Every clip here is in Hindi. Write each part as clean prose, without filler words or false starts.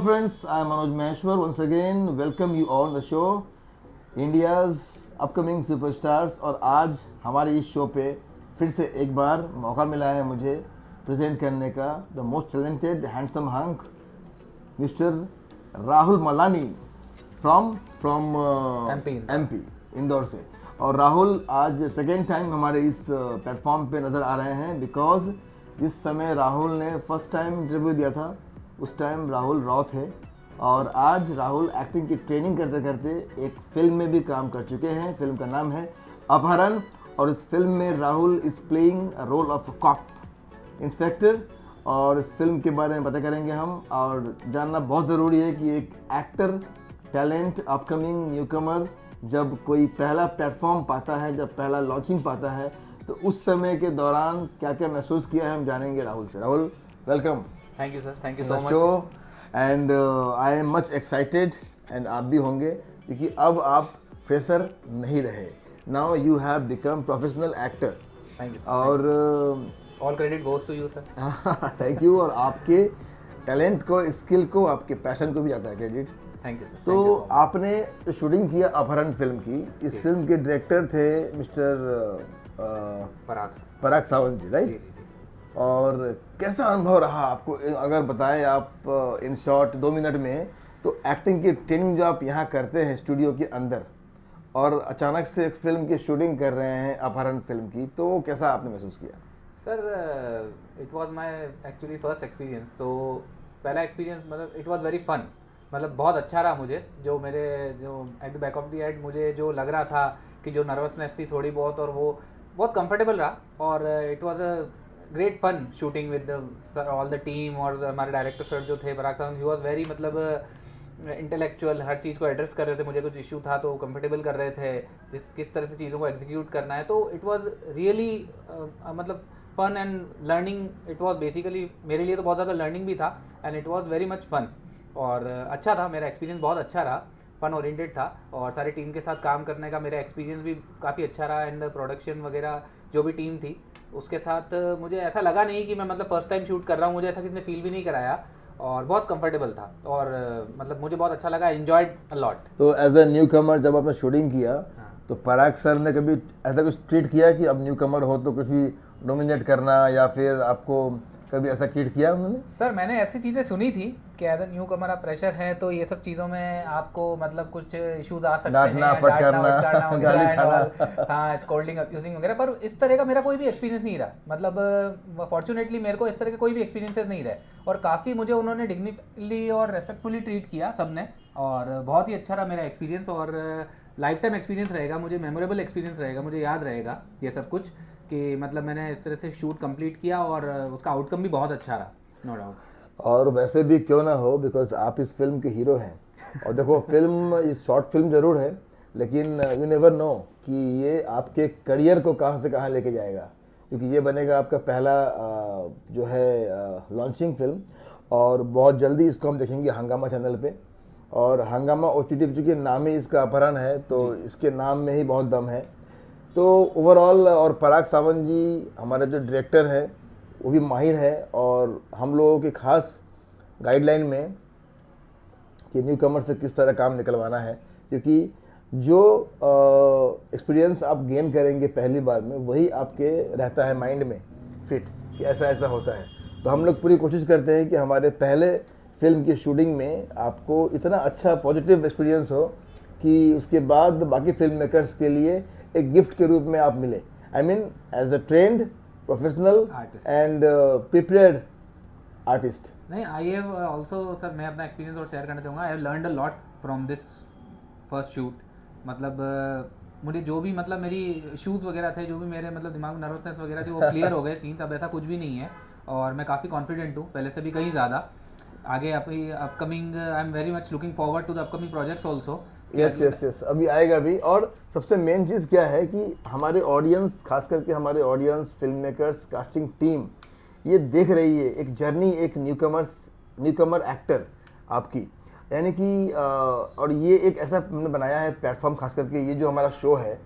friends, I am Manoj Maheshwar. Once again, welcome you all on the show, India's upcoming superstars. और आज हमारे इस शो पे फिर से एक बार मौका मिला है मुझे प्रेजेंट करने का the most talented handsome hunk mister Rahul Malani from MP Indore से। और राहुल आज सेकेंड टाइम हमारे इस प्लेटफॉर्म पे नज़र आ रहे हैं बिकॉज जिस समय राहुल ने फर्स्ट टाइम इंटरव्यू दिया था उस टाइम राहुल रॉ थे और आज राहुल एक्टिंग की ट्रेनिंग करते करते एक फिल्म में भी काम कर चुके हैं। फिल्म का नाम है अपहरण और इस फिल्म में Rahul is playing role of cop inspector. और इस फिल्म के बारे में पता करेंगे हम और जानना बहुत ज़रूरी है कि एक एक्टर टैलेंट अपकमिंग न्यूकमर जब कोई पहला प्लेटफॉर्म पाता है, जब पहला लॉन्चिंग पाता है तो उस समय के दौरान क्या क्या महसूस किया है हम जानेंगे राहुल से। Rahul, welcome. Thank you sir, thank you so much. Show and I am much excited and आप भी होंगे क्योंकि अब आप फ्रेशर नहीं रहे, now you have become professional actor. Thank you और all credit goes to you sir. Thank you. और आपके टैलेंट को, स्किल को, आपके पैशन को भी जाता है क्रेडिट। Thank you sir. तो आपने जो शूटिंग किया अपहरण फिल्म की, इस फिल्म के डायरेक्टर थे मिस्टर पराग सावंत जी, राइट? और कैसा अनुभव रहा आपको, अगर बताएं आप इन शॉर्ट 2 मिनट में, तो एक्टिंग की ट्रेनिंग जो आप यहाँ करते हैं स्टूडियो के अंदर और अचानक से एक फिल्म की शूटिंग कर रहे हैं अपहरण फिल्म की, तो कैसा आपने महसूस किया? Sir it was my actually first experience. तो पहला एक्सपीरियंस मतलब इट वाज वेरी फन, मतलब बहुत अच्छा रहा मुझे। जो at the back of the head मुझे जो लग रहा था कि जो नर्वसनेस थी थोड़ी बहुत, और वो बहुत कंफर्टेबल रहा। और it was a great fun shooting with all the team. और हमारे डायरेक्टर सर जो थे Parag Sawant, he was very मतलब इंटेलेक्चुअल, हर चीज़ को एड्रेस कर रहे थे। मुझे कुछ इशू था तो कंफर्टेबल कर रहे थे किस तरह से चीज़ों को एग्जीक्यूट करना है। तो इट वाज रियली मतलब fun and learning. It was basically मेरे लिए तो बहुत ज़्यादा लर्निंग भी था and it was very much fun. और अच्छा था, मेरा एक्सपीरियंस बहुत अच्छा रहा, फन ओरिएंटेड था। और सारी टीम के साथ काम करने का मेरा एक्सपीरियंस भी काफ़ी अच्छा रहा। एंड प्रोडक्शन वगैरह जो भी टीम थी उसके साथ मुझे ऐसा लगा नहीं कि मैं मतलब फर्स्ट टाइम शूट कर रहा हूँ, मुझे ऐसा किसी ने फील भी नहीं कराया और बहुत कंफर्टेबल था। और मतलब मुझे बहुत अच्छा लगा, एंजॉयड अ लॉट। तो एज अ न्यू कमर जब आपने शूटिंग किया तो पराग सर ने कभी ऐसा कुछ ट्रीट किया कि अब न्यू कमर हो तो कुछ भी नॉमिनेट करना, या फिर आपको कभी ऐसा ट्रीट किया उन्होंने? सर मैंने ऐसी चीज़ें सुनी थी कि एज अ न्यू कमर आप प्रेशर है तो ये सब चीज़ों में आपको मतलब कुछ इश्यूज आ सकते हैं, डांटना, फटकारना, गाली खाना। हाँ, स्कोल्डिंग, अब्यूजिंग वगैरह। पर इस तरह का मेरा कोई भी एक्सपीरियंस नहीं रहा। मतलब फॉर्चुनेटली मेरे को इस तरह के कोई भी एक्सपीरियंसेस नहीं रहे और काफ़ी मुझे उन्होंने डिग्निफुली और रेस्पेक्टफुली ट्रीट किया सबने। और बहुत ही अच्छा रहा मेरा एक्सपीरियंस और लाइफ टाइम एक्सपीरियंस रहेगा, मुझे मेमोरेबल एक्सपीरियंस रहेगा, मुझे याद रहेगा ये सब कुछ कि मतलब मैंने इस तरह से शूट कंप्लीट किया और उसका आउटकम भी बहुत अच्छा रहा, नो डाउट। और वैसे भी क्यों ना हो, बिकॉज आप इस फिल्म के हीरो हैं। और देखो फिल्म ये शॉर्ट फिल्म जरूर है लेकिन यू नेवर नो कि ये आपके करियर को कहाँ से कहाँ लेके जाएगा, क्योंकि ये बनेगा आपका पहला जो है लॉन्चिंग फिल्म। और बहुत जल्दी इसको हम देखेंगे हंगामा चैनल पे। और हंगामा OTT चूँकि नाम ही इसका अपहरण है तो इसके नाम में ही बहुत दम है। तो ओवरऑल, और पराग सावंत जी हमारे जो डायरेक्टर हैं वो भी माहिर है और हम लोगों की खास गाइडलाइन में कि न्यू कमर से किस तरह काम निकलवाना है, क्योंकि जो एक्सपीरियंस आप गेन करेंगे पहली बार में वही आपके रहता है माइंड में फिट कि ऐसा ऐसा होता है। तो हम लोग पूरी कोशिश करते हैं कि हमारे पहले फिल्म की शूटिंग में आपको इतना अच्छा पॉजिटिव एक्सपीरियंस हो कि उसके बाद बाकी फिल्म मेकर्स के लिए एक गिफ्ट के रूप में आप मिले। I mean as a trained professional and prepared artist. नहीं, आई हैव ऑल्सो सर, मैं अपना एक्सपीरियंस और शेयर करना चाहूँगा। I have learned a lot from this first shoot. मतलब मुझे जो भी मतलब मेरी इश्यूज़ वगैरह थे, जो भी मेरे मतलब दिमाग में नर्वसनेस वगैरह थी, वो क्लियर हो गए सीन्स। अब ऐसा कुछ भी नहीं है और मैं काफ़ी कॉन्फिडेंट हूँ पहले से भी कहीं ज़्यादा। आगे upcoming I am very much looking forward to the upcoming projects also. Yes, अभी आएगा भी। और सबसे मेन चीज़ क्या है कि हमारे ऑडियंस, खास करके हमारे audience, film makers, casting team ये देख रही है एक जर्नी, एक न्यूकमर एक्टर आपकी, यानी कि और ये एक ऐसा हमने बनाया है प्लेटफॉर्म, खास करके ये जो हमारा शो है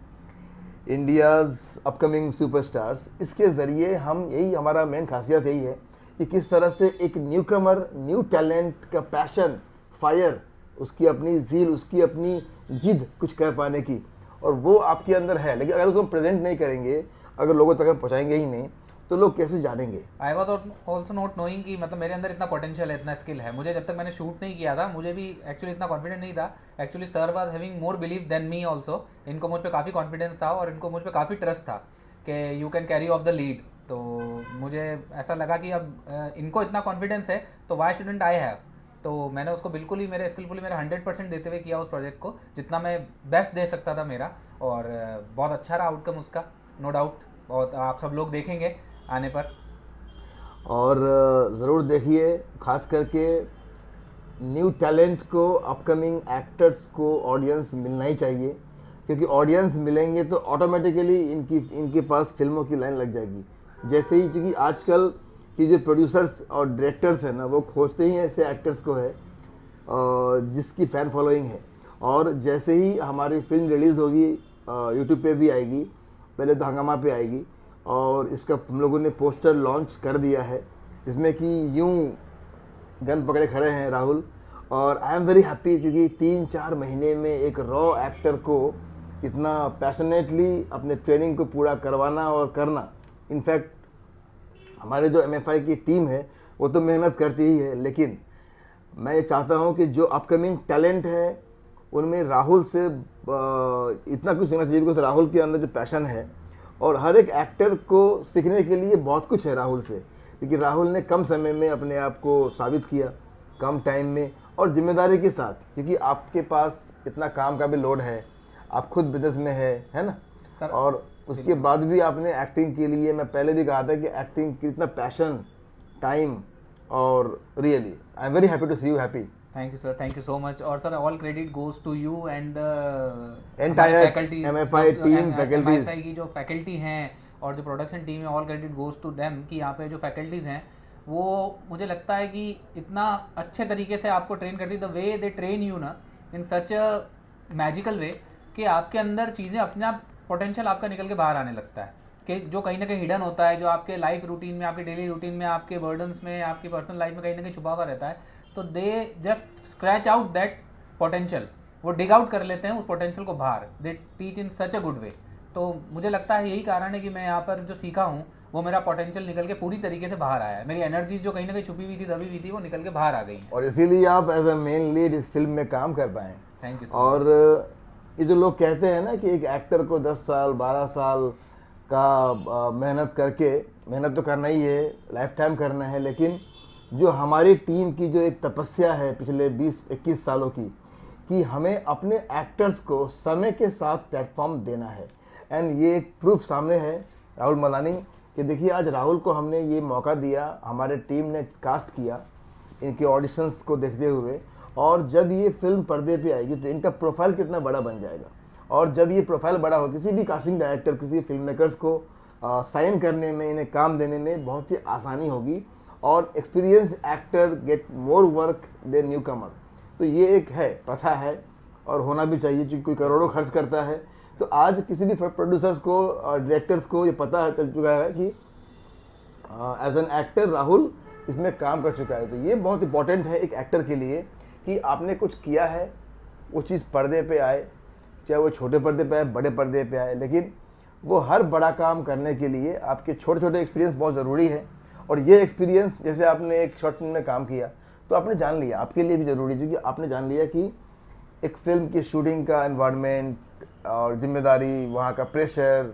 इंडियाज़ अपकमिंग सुपरस्टार्स, इसके ज़रिए हम यही, हमारा मेन खासियत यही है कि किस तरह से एक न्यूकमर, न्यू टैलेंट का पैशन फायर, उसकी अपनी ज़ील, उसकी अपनी जिद कुछ कर पाने की, और वो आपके अंदर है। लेकिन अगर उसको हम प्रेजेंट नहीं करेंगे, अगर लोगों तक हम पहुँचाएंगे ही नहीं, तो लोग कैसे जानेंगे? I was also not knowing कि मतलब मेरे अंदर इतना पोटेंशियल है, इतना स्किल है। मुझे जब तक मैंने शूट नहीं किया था, मुझे भी एक्चुअली इतना कॉन्फिडेंट नहीं था। Actually sir was having more believe than me also. इनको मुझ पर काफ़ी कॉन्फिडेंस था और इनको मुझ पर काफ़ी ट्रस्ट था कि you can carry off the lead. तो मुझे ऐसा लगा कि अब इनको इतना कॉन्फिडेंस है तो वाई शुडेंट आई हैव। तो मैंने उसको बिल्कुल ही मेरे स्किलफुली मेरा 100% देते हुए किया उस प्रोजेक्ट को, जितना मैं बेस्ट दे सकता था मेरा। और बहुत अच्छा रहा आउटकम उसका, नो डाउट। बहुत आप सब लोग देखेंगे आने पर। और ज़रूर देखिए, खास करके न्यू टैलेंट को, अपकमिंग एक्टर्स को ऑडियंस मिलना ही चाहिए, क्योंकि ऑडियंस मिलेंगे तो ऑटोमेटिकली इनके पास फिल्मों की लाइन लग जाएगी। जैसे ही, क्योंकि आजकल की जो प्रोड्यूसर्स और डायरेक्टर्स हैं ना, वो खोजते ही ऐसे एक्टर्स को है जिसकी फ़ैन फॉलोइंग है। और जैसे ही हमारी फिल्म रिलीज़ होगी, यूट्यूब पे भी आएगी, पहले तो हंगामा पे आएगी, और इसका हम लोगों ने पोस्टर लॉन्च कर दिया है, जिसमें कि यूं गन पकड़े खड़े हैं राहुल। और आई एम वेरी हैप्पी, क्योंकि 3-4 महीने में एक रॉ एक्टर को इतना पैशनेटली अपने ट्रेनिंग को पूरा करवाना और करना। इनफैक्ट हमारे जो MFI की टीम है वो तो मेहनत करती ही है, लेकिन मैं ये चाहता हूँ कि जो अपकमिंग टैलेंट है उनमें राहुल से इतना कुछ सीखना चाहिए, बिकॉज राहुल के अंदर जो पैशन है, और हर एक एक्टर को सीखने के लिए बहुत कुछ है राहुल से, क्योंकि राहुल ने कम समय में अपने आप को साबित किया, कम टाइम में और जिम्मेदारी के साथ, क्योंकि आपके पास इतना काम का भी लोड है, आप खुद बिजनेस में है ना सर, और उसके बाद भी आपने एक्टिंग के लिए, मैं पहले भी कहा था कि एक्टिंग की इतना पैशन, टाइम, और really I am very happy to see you happy. Thank you sir, thank you so much. और sir all credit goes to you and Entire faculty, MFI team, faculties. MFI की जो फैकल्टी हैं और जो प्रोडक्शन टीम है, all credit goes to them कि यहाँ पे जो फैकल्टीज़ हैं वो मुझे लगता है कि इतना अच्छे तरीके से आपको ट्रेन करती, the way they train you ना इन सच अ मैजिकल वे, कि आपके अंदर चीज़ें अपने आप पोटेंशियल आपका निकल के बाहर आने लगता है, कि जो कहीं ना कहीं हिडन होता है, जो आपके लाइफ रूटीन में, आपके डेली रूटीन में, आपके बर्डन्स में, आपकी पर्सनल लाइफ में कहीं ना कहीं छुपा हुआ रहता है। तो they just scratch out that potential, वो डिग आउट कर लेते हैं उस पोटेंशियल को बाहर। They teach in such a good way. तो मुझे लगता है यही कारण है कि मैं यहाँ पर जो सीखा हूँ वो मेरा पोटेंशियल निकल के पूरी तरीके से बाहर आया है। मेरी एनर्जी जो कहीं ना कहीं छुपी हुई थी, दबी हुई थी, वो निकल के बाहर आ गई है। और इसीलिए आप एज अ मेन लीड इस फिल्म में काम कर पाए। थैंक यू सो और ये जो लोग कहते हैं ना कि एक एक्टर को 10 साल 12 साल का मेहनत करके, मेहनत तो करना ही है, लाइफ टाइम करना है, लेकिन जो हमारी टीम की जो एक तपस्या है पिछले 20-21 सालों की, कि हमें अपने एक्टर्स को समय के साथ प्लेटफॉर्म देना है। एंड ये एक प्रूफ सामने है राहुल मलानी, कि देखिए आज राहुल को हमने ये मौका दिया, हमारे टीम ने कास्ट किया इनके ऑडिशंस को देखते हुए, और जब ये फिल्म पर्दे पे आएगी तो इनका प्रोफाइल कितना बड़ा बन जाएगा। और जब ये प्रोफाइल बड़ा हो, किसी भी कास्टिंग डायरेक्टर, किसी फिल्म मेकर्स को साइन करने में, इन्हें काम देने में बहुत ही आसानी होगी, और experienced actor get more work than newcomer. तो ये एक है, प्रथा है, और होना भी चाहिए, क्योंकि कोई करोड़ों खर्च करता है। तो आज किसी भी प्रोड्यूसर्स को और डायरेक्टर्स को ये पता है, चल चुका है कि एज एन एक्टर राहुल इसमें काम कर चुका है। तो ये बहुत इंपॉर्टेंट है एक एक्टर के लिए, कि आपने कुछ किया है, वो चीज़ पर्दे पे आए, चाहे वो छोटे पर्दे पे आए, बड़े पर्दे पे आए, लेकिन वो हर बड़ा काम करने के लिए आपके छोटे छोटे एक्सपीरियंस बहुत ज़रूरी है। और ये एक्सपीरियंस, जैसे आपने एक शॉर्ट फिल्म में काम किया तो आपने जान लिया, आपके लिए भी ज़रूरी है, क्योंकि आपने जान लिया कि एक फिल्म की शूटिंग का एनवायरनमेंट और जिम्मेदारी, वहाँ का प्रेशर,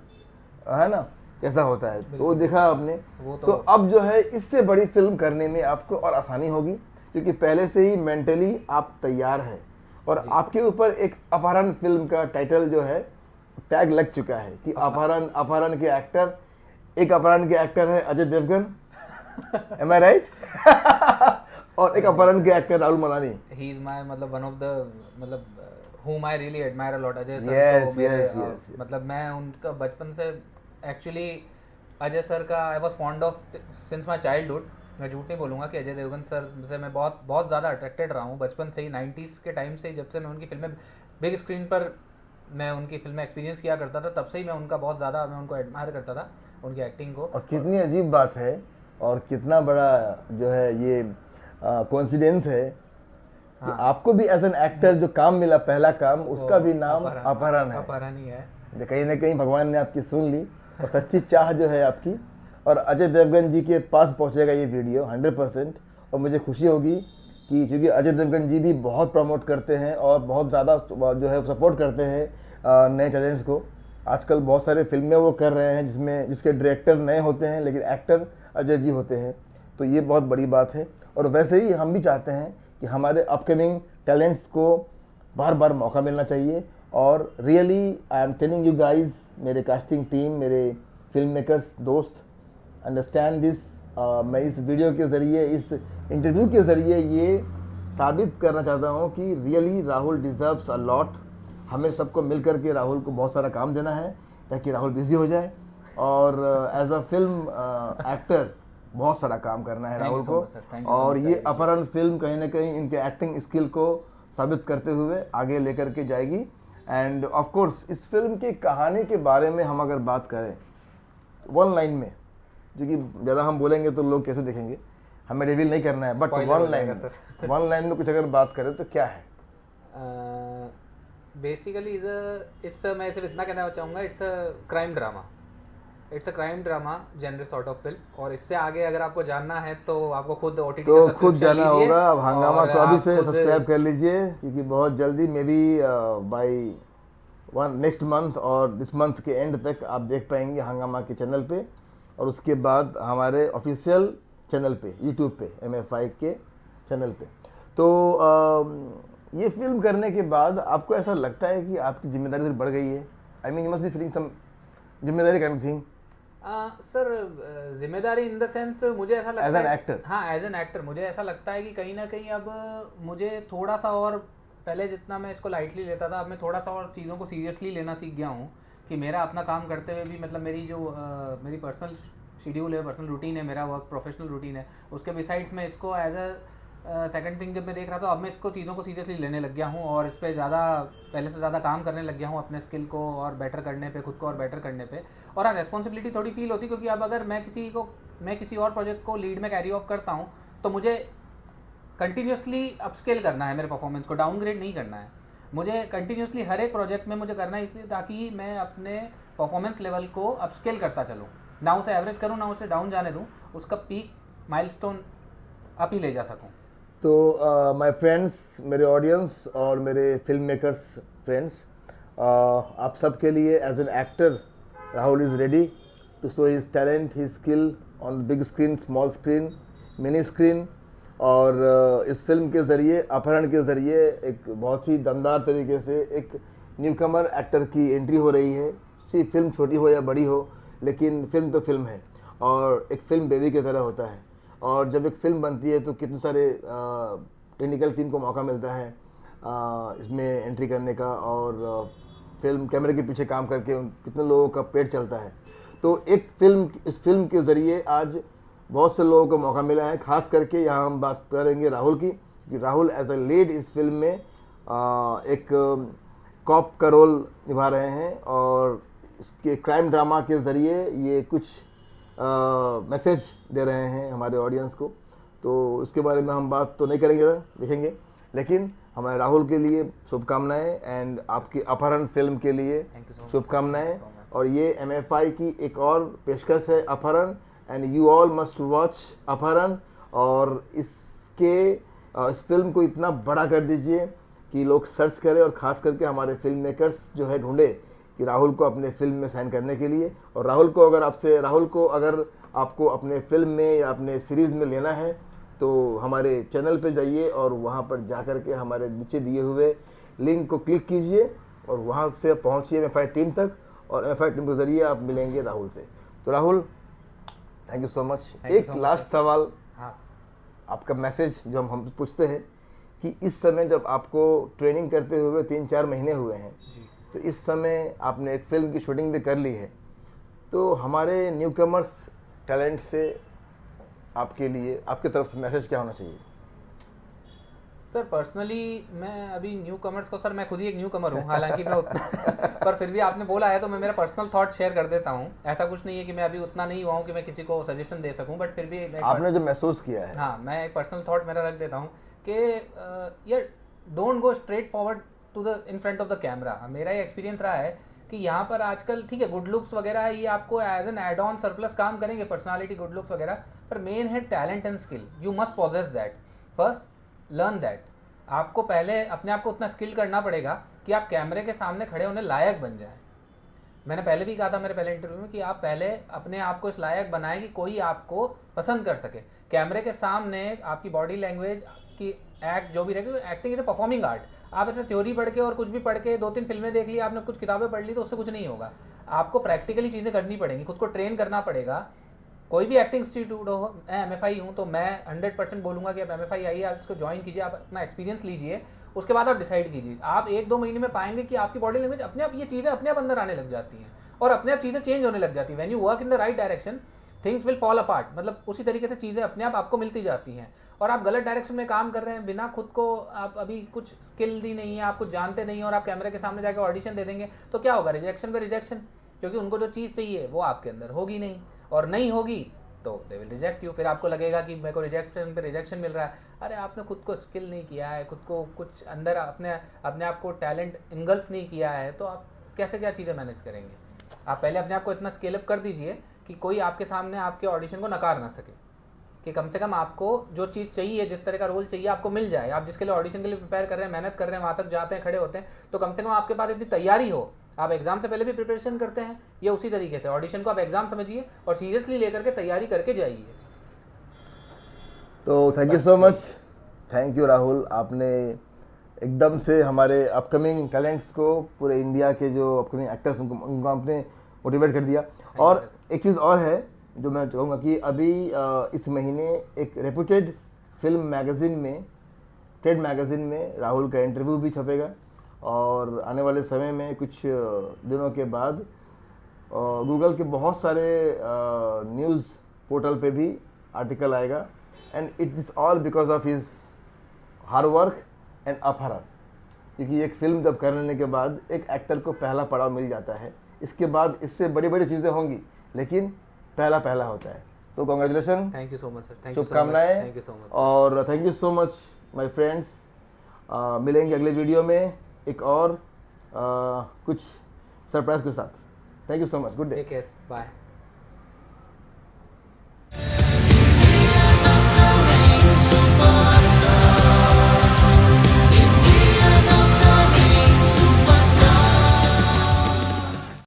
है ना, कैसा होता है, तो देखा आपने। तो अब जो है इससे बड़ी फिल्म करने में आपको और आसानी होगी, क्योंकि पहले से ही मेंटली आप तैयार हैं, और आपके ऊपर एक अपहरण फिल्म का टाइटल जो है टैग लग चुका है कि अपहरण, अपहरण के एक्टर, एक अपहरण के एक्टर है अजय देवगन, एम आई राइट? और एक अपहरण के actor Rahul Malani. He is my मतलब वन ऑफ द मतलब whom I really admire a lot। Ajay sir Yes, तो मेरे yes, yes. मतलब मैं उनका बचपन से एक्चुअली अजय सर का I was fond of since my childhood. मैं झूठ नहीं बोलूँगा कि अजय देवगन सर से मैं बहुत बहुत ज़्यादा अट्रैक्टेड रहा हूँ बचपन से ही, 90s के टाइम से ही, जब से मैं उनकी फिल्में बिग स्क्रीन पर मैं उनकी फिल्में एक्सपीरियंस किया करता था, तब से ही मैं उनका बहुत ज़्यादा, मैं उनको एडमायर करता था, उनकी एक्टिंग को। और कितनी अजीब बात है, और कितना बड़ा जो है ये कोइंसिडेंस है कि आपको भी एज एन एक्टर जो काम मिला, पहला काम, उसका भी नाम अपहरण है। अपहरण ही है। कहीं ना कहीं भगवान ने आपकी सुन ली और सच्ची चाह जो है आपकी, और अजय देवगन जी के पास पहुंचेगा ये वीडियो 100%। और मुझे खुशी होगी कि क्योंकि अजय देवगन जी भी बहुत प्रमोट करते हैं और बहुत ज़्यादा जो है सपोर्ट करते हैं नए टैलेंट्स को। आजकल बहुत सारे फिल्में वो कर रहे हैं जिसके डायरेक्टर नए होते हैं लेकिन एक्टर अजय जी होते हैं, तो ये बहुत बड़ी बात है। और वैसे ही हम भी चाहते हैं कि हमारे अपकमिंग टैलेंट्स को बार बार मौका मिलना चाहिए। और really I am telling you guys, मेरे कास्टिंग टीम, मेरे फिल्म मेकर्स दोस्त, अंडरस्टैंड दिस। मैं इस वीडियो के ज़रिए, इस इंटरव्यू के ज़रिए ये साबित करना चाहता हूँ कि really Rahul deserves a lot. हमें सबको मिल कर के राहुल को बहुत सारा काम देना है ताकि राहुल बिजी हो जाए, और एज अ फिल्म एक्टर बहुत सारा काम करना है राहुल को। और ये अपहरण फिल्म कहीं ना कहीं इनके एक्टिंग स्किल को साबित करते हुए आगे लेकर के जाएगी। एंड ऑफ कोर्स इस फिल्म की कहानी के बारे में हम अगर बात करें वन लाइन में, जो कि ज़्यादा हम बोलेंगे तो लोग कैसे देखेंगे, हमें रिवील नहीं करना है, बट वन लाइन में कुछ अगर बात करें तो क्या है? बेसिकली इट्स मैं सिर्फ इतना कहना चाहूँगा, it's a crime drama. It's a crime drama genre sort of film. और इससे आगे अगर आपको जानना है तो आपको खुद OTT तो खुद जाना होगा। अब हंगामा को अभी से सब्सक्राइब कर लीजिए, क्योंकि बहुत जल्दी maybe by next month और दिस मंथ के एंड तक आप देख पाएंगे हंगामा के चैनल पे, और उसके बाद हमारे ऑफिशियल चैनल पे यूट्यूब पे MFI के चैनल पे। तो ये फिल्म करने के बाद आपको ऐसा लगता है कि आपकी जिम्मेदारी थोड़ी बढ़ गई है? I mean you must be feeling some जिम्मेदारी काइंड ऑफ थिंग। सर जिम्मेदारी इन द सेंस मुझे ऐसा लगता एज एन एक्टर, हाँ एज एन एक्टर मुझे ऐसा लगता है कि कहीं ना कहीं अब मुझे थोड़ा सा और, पहले जितना मैं इसको लाइटली लेता था, अब मैं थोड़ा सा और चीज़ों को सीरियसली लेना सीख गया हूँ। कि मेरा अपना काम करते हुए भी मतलब मेरी जो मेरी पर्सनल शेड्यूल है, पर्सनल रूटीन है, मेरा वर्क प्रोफेशनल रूटीन है, उसके बिसाइड्स मैं इसको एज अ सेकंड थिंग जब मैं देख रहा था, अब मैं इसको चीज़ों को सीरियसली लेने लग गया हूँ और इस पर ज़्यादा पहले से ज़्यादा काम करने लग गया हूँ अपने स्किल को और बेटर करने पे, खुद को और बेटर करने पे। और हाँ, रेस्पॉन्सिबिलिटी थोड़ी फील होती, क्योंकि अब अगर मैं किसी और प्रोजेक्ट को लीड में कैरी ऑफ करता हूँ तो मुझे कंटिन्यूसली अपस्केल करना है, मेरे परफॉर्मेंस को डाउनग्रेड नहीं करना है। मुझे कंटिन्यूसली हर एक प्रोजेक्ट में मुझे करना है, इसलिए ताकि मैं अपने परफॉर्मेंस लेवल को अपस्केल करता चलूँ, ना उसे एवरेज करूँ ना उसे डाउन जाने दूँ, उसका पीक माइलस्टोन अप ही ले जा सकूँ। तो माय फ्रेंड्स, मेरे ऑडियंस और मेरे फिल्म मेकर्स फ्रेंड्स, आप सब के लिए as an actor Rahul is ready to show his talent, his skill on big screen, small screen, mini screen. और इस फिल्म के ज़रिए, अपहरण के ज़रिए, एक बहुत ही दमदार तरीके से एक न्यूकमर एक्टर की एंट्री हो रही है। सिर्फ फिल्म छोटी हो या बड़ी हो, लेकिन फिल्म तो फिल्म है और एक फिल्म बेबी की तरह होता है। और जब एक फिल्म बनती है तो कितने सारे टेक्निकल टीम को मौका मिलता है इसमें एंट्री करने का, और फिल्म कैमरे के पीछे काम करके कितने लोगों का पेट चलता है। तो इस फिल्म के ज़रिए आज बहुत से लोगों को मौका मिला है। खास करके यहाँ हम बात करेंगे राहुल की, कि राहुल एज अ लीड इस फिल्म में एक कॉप का रोल निभा रहे हैं, और इसके क्राइम ड्रामा के ज़रिए ये कुछ मैसेज दे रहे हैं हमारे ऑडियंस को। तो इसके बारे में हम बात तो नहीं करेंगे, देखेंगे, लेकिन हमारे राहुल के लिए शुभकामनाएं एंड आपकी अपहरण फिल्म के लिए शुभकामनाएं। और ये MFI की एक और पेशकश है, अपहरण, and you all must watch अपहरण। और इस फिल्म को इतना बड़ा कर दीजिए कि लोग सर्च करें, और ख़ास करके हमारे फिल्म मेकर्स जो है ढूंढे कि राहुल को अपने फिल्म में साइन करने के लिए। और राहुल को अगर आपको अपने फिल्म में या अपने सीरीज़ में लेना है तो हमारे चैनल पे जाइए और वहाँ पर जा कर के हमारे नीचे दिए हुए लिंक को क्लिक कीजिए और वहाँ से पहुँचिए MFI टीम तक, और MFI टीम के ज़रिए आप मिलेंगे राहुल से। तो Rahul, thank you so much. एक लास्ट सवाल, हाँ, आपका मैसेज जो हम पूछते हैं कि इस समय जब आपको ट्रेनिंग करते हुए 3-4 महीने हुए हैं, तो इस समय आपने एक फिल्म की शूटिंग भी कर ली है, तो हमारे न्यूकमर्स टैलेंट से आपके लिए, आपकी तरफ से मैसेज क्या होना चाहिए? सर पर्सनली मैं अभी न्यू कमर्स को, सर मैं खुद ही एक न्यू कमर हूँ, हालांकि मैं उतना पर फिर भी आपने बोला है तो मैं मेरा पर्सनल थॉट शेयर कर देता हूँ। ऐसा कुछ नहीं है कि मैं अभी उतना नहीं हुआ हूँ कि मैं किसी को सजेशन दे सकूँ, बट फिर भी आपने जो महसूस किया है। हाँ, मैं एक पर्सनल थॉट मेरा रख देता हूँ कि यार don't go straight forward to the in front of the camera. मेरा ये एक्सपीरियंस रहा है कि यहाँ पर आजकल ठीक है गुड लुक्स वगैरह ये आपको as an add on surplus काम करेंगे, पर्सनालिटी गुड लुक्स वगैरह, पर मेन है talent and skill. You must possess that, first learn that. आपको पहले अपने आप को उतना स्किल करना पड़ेगा कि आप कैमरे के सामने खड़े होने लायक बन जाए। मैंने पहले भी कहा था मेरे पहले इंटरव्यू में कि आप पहले अपने आप को इस लायक बनाएं कि कोई आपको पसंद कर सके। कैमरे के सामने आपकी बॉडी लैंग्वेज की एक्ट जो भी रहेगी, acting is a performing art. आप ऐसे थ्योरी पढ़ के और कुछ भी पढ़ के 2-3 फिल्में देख ली, आपने कुछ किताबें पढ़ ली, तो उससे कुछ नहीं होगा। आपको प्रैक्टिकली चीज़ें करनी पड़ेंगी, खुद को ट्रेन करना पड़ेगा। कोई भी एक्टिंग इंस्टीट्यूट हो, मैं MFI हूँ तो मैं 100% बोलूँगा कि आप MFI आइए, आप इसको ज्वाइन कीजिए, आप अपना एक्सपीरियंस लीजिए, उसके बाद आप डिसाइड कीजिए। आप 1-2 महीने में पाएंगे कि आपकी बॉडी लैंग्वेज अपने आप, ये चीज़ें अपने आप अंदर आने लग जाती हैं और अपने आप चीज़ें चेंज होने लग जाती हैं। When you work in the right direction things will fall apart, मतलब उसी तरीके से चीज़ें अपने आप आपको मिलती जाती हैं। और आप गलत डायरेक्शन में काम कर रहे हैं बिना खुद को, आप अभी कुछ स्किल ही नहीं है, आप कुछ जानते नहीं हैं और आप कैमरे के सामने जाकर ऑडिशन दे देंगे तो क्या होगा? रिजेक्शन पे रिजेक्शन, क्योंकि उनको जो चीज़ चाहिए वो आपके अंदर होगी नहीं, और नहीं होगी तो दे विल रिजेक्ट यू। फिर आपको लगेगा कि मेरे को रिजेक्शन पे रिजेक्शन मिल रहा है। अरे आपने खुद को स्किल नहीं किया है, खुद को कुछ अंदर अपने आप को टैलेंट इनगल्फ नहीं किया है, तो आप कैसे क्या चीज़ें मैनेज करेंगे? आप पहले अपने आप को इतना स्केल अप कर दीजिए कि कोई आपके सामने आपके ऑडिशन को नकार ना सके, कि कम से कम आपको जो चीज़ चाहिए, जिस तरह का रोल चाहिए आपको मिल जाए। आप जिसके लिए ऑडिशन के लिए प्रिपेयर कर रहे हैं, मेहनत कर रहे हैं, वहाँ तक जाते हैं, खड़े होते हैं, तो कम से कम आपके पास इतनी तैयारी हो। आप एग्जाम से पहले भी प्रिपरेशन करते हैं, ये उसी तरीके से ऑडिशन को आप एग्जाम समझिए और सीरियसली लेकर के तैयारी करके जाइए। तो thank you so much, thank you Rahul. आपने एकदम से हमारे अपकमिंग टैलेंट्स को, पूरे इंडिया के जो अपकमिंग एक्टर्स उनको आपने मोटिवेट कर दिया। और एक चीज़ और है जो मैं चाहूँगा कि अभी इस महीने एक रेप्यूटेड फिल्म मैगज़ीन में, ट्रेड मैगज़ीन में राहुल का इंटरव्यू भी छपेगा, और आने वाले समय में कुछ दिनों के बाद गूगल के बहुत सारे न्यूज़ पोर्टल पे भी आर्टिकल आएगा। And it is all because of his hard work and अपहरण। क्योंकि एक फिल्म जब कर लेने के बाद एक एक्टर को पहला पड़ाव मिल जाता है, इसके बाद इससे बड़ी बड़ी चीज़ें होंगी, लेकिन पहला होता है। तो congratulation, thank you so much sir, शुभकामनाएं, थैंक यू सो मच, और thank you so much my friends. मिलेंगे अगले वीडियो में एक और कुछ सरप्राइज के साथ। Thank you so much, good day, take care, bye.